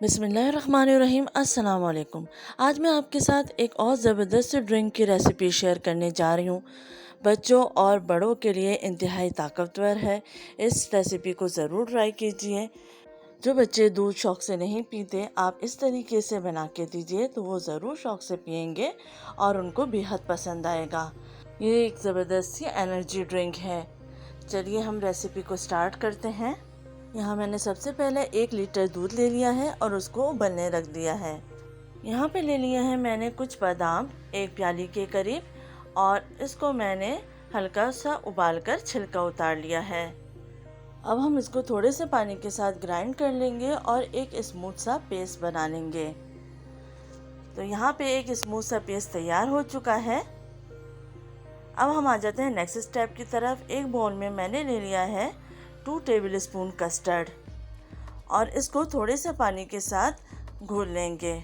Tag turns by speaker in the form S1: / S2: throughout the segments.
S1: बिस्मिल्लाहिर्रहमानिर्रहीम। अस्सलाम वालेकुम। आज मैं आपके साथ एक और ज़बरदस्त ड्रिंक की रेसिपी शेयर करने जा रही हूँ। बच्चों और बड़ों के लिए इंतहाई ताकतवर है। इस रेसिपी को ज़रूर ट्राई कीजिए। जो बच्चे दूध शौक़ से नहीं पीते, आप इस तरीके से बना के दीजिए तो वो ज़रूर शौक़ से पियेंगे और उनको बेहद पसंद आएगा। ये एक ज़बरदस्त सी एनर्जी ड्रिंक है। चलिए हम रेसिपी को स्टार्ट करते हैं। यहाँ मैंने सबसे पहले 1 लीटर दूध ले लिया है और उसको उबलने रख दिया है। यहाँ पे ले लिया है मैंने कुछ बादाम 1 प्याली के करीब, और इसको मैंने हल्का सा उबाल कर छिलका उतार लिया है। अब हम इसको थोड़े से पानी के साथ ग्राइंड कर लेंगे और एक स्मूथ सा पेस्ट बना लेंगे। तो यहाँ पे एक स्मूथ सा पेस्ट तैयार हो चुका है। अब हम आ जाते हैं नेक्स्ट स्टेप की तरफ। एक बाउल में मैंने ले लिया है 2 टेबल स्पून कस्टर्ड और इसको थोड़े से पानी के साथ घोल लेंगे।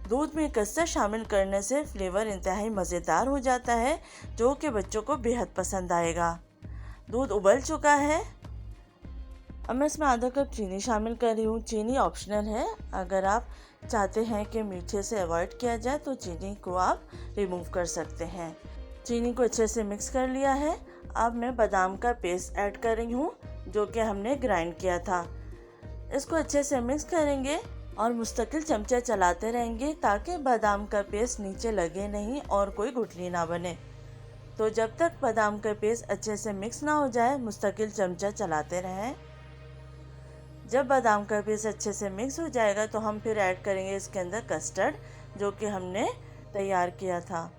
S1: दूध में कस्टर्ड शामिल करने से फ्लेवर इंतहाई मज़ेदार हो जाता है, जो कि बच्चों को बेहद पसंद आएगा। दूध उबल चुका है। अब मैं इसमें आधा कप चीनी शामिल कर रही हूँ। चीनी ऑप्शनल है। अगर आप चाहते हैं कि मीठे से अवॉइड किया जाए तो चीनी को आप रिमूव कर सकते हैं। चीनी को अच्छे से मिक्स कर लिया है। अब मैं बादाम का पेस्ट ऐड कर रही हूँ, जो कि हमने ग्राइंड किया था। इसको अच्छे से मिक्स करेंगे और मुस्तकिल चमचा चलाते रहेंगे ताकि बादाम का पेस्ट नीचे लगे नहीं और कोई गुठली ना बने। तो जब तक बादाम का पेस्ट अच्छे से मिक्स ना हो जाए, मुस्तकिल चमचा चलाते रहें। जब बादाम का पेस्ट अच्छे से मिक्स हो जाएगा तो हम फिर ऐड करेंगे इसके अंदर कस्टर्ड, जो कि हमने तैयार किया था।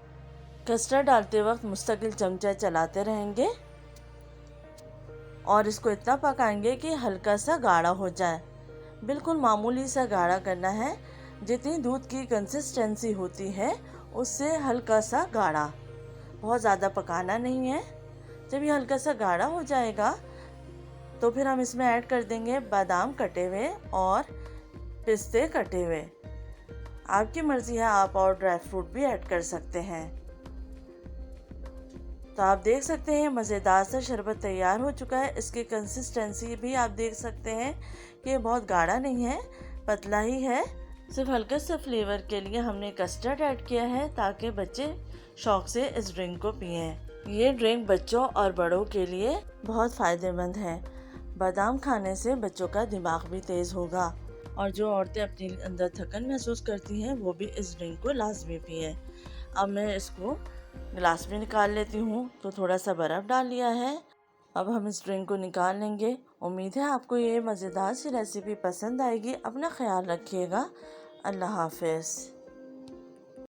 S1: कस्टर्ड डालते वक्त मुस्तकिल चमचा चलाते रहेंगे और इसको इतना पकाएंगे कि हल्का सा गाढ़ा हो जाए। बिल्कुल मामूली सा गाढ़ा करना है। जितनी दूध की कंसिस्टेंसी होती है उससे हल्का सा गाढ़ा, बहुत ज़्यादा पकाना नहीं है। जब ये हल्का सा गाढ़ा हो जाएगा तो फिर हम इसमें ऐड कर देंगे बादाम कटे हुए और पिस्ते कटे हुए। आपकी मर्ज़ी है, आप और ड्राई फ्रूट भी ऐड कर सकते हैं। तो आप देख सकते हैं मज़ेदार सा शरबत तैयार हो चुका है। इसकी कंसिस्टेंसी भी आप देख सकते हैं कि बहुत गाढ़ा नहीं है, पतला ही है। सिर्फ हल्के से फ्लेवर के लिए हमने कस्टर्ड ऐड किया है ताकि बच्चे शौक़ से इस ड्रिंक को पिएं। ये ड्रिंक बच्चों और बड़ों के लिए बहुत फ़ायदेमंद है। बादाम खाने से बच्चों का दिमाग भी तेज़ होगा और जो औरतें अपने अंदर थकन महसूस करती हैं वो भी इस ड्रिंक को लाजमी पिएं। अब मैं इसको गिलास में निकाल लेती हूँ। तो थोड़ा सा बर्फ़ डाल लिया है। अब हम इस ड्रिंक को निकाल लेंगे। उम्मीद है आपको ये मज़ेदार सी रेसिपी पसंद आएगी। अपना ख्याल रखिएगा। अल्लाह हाफ़िज़।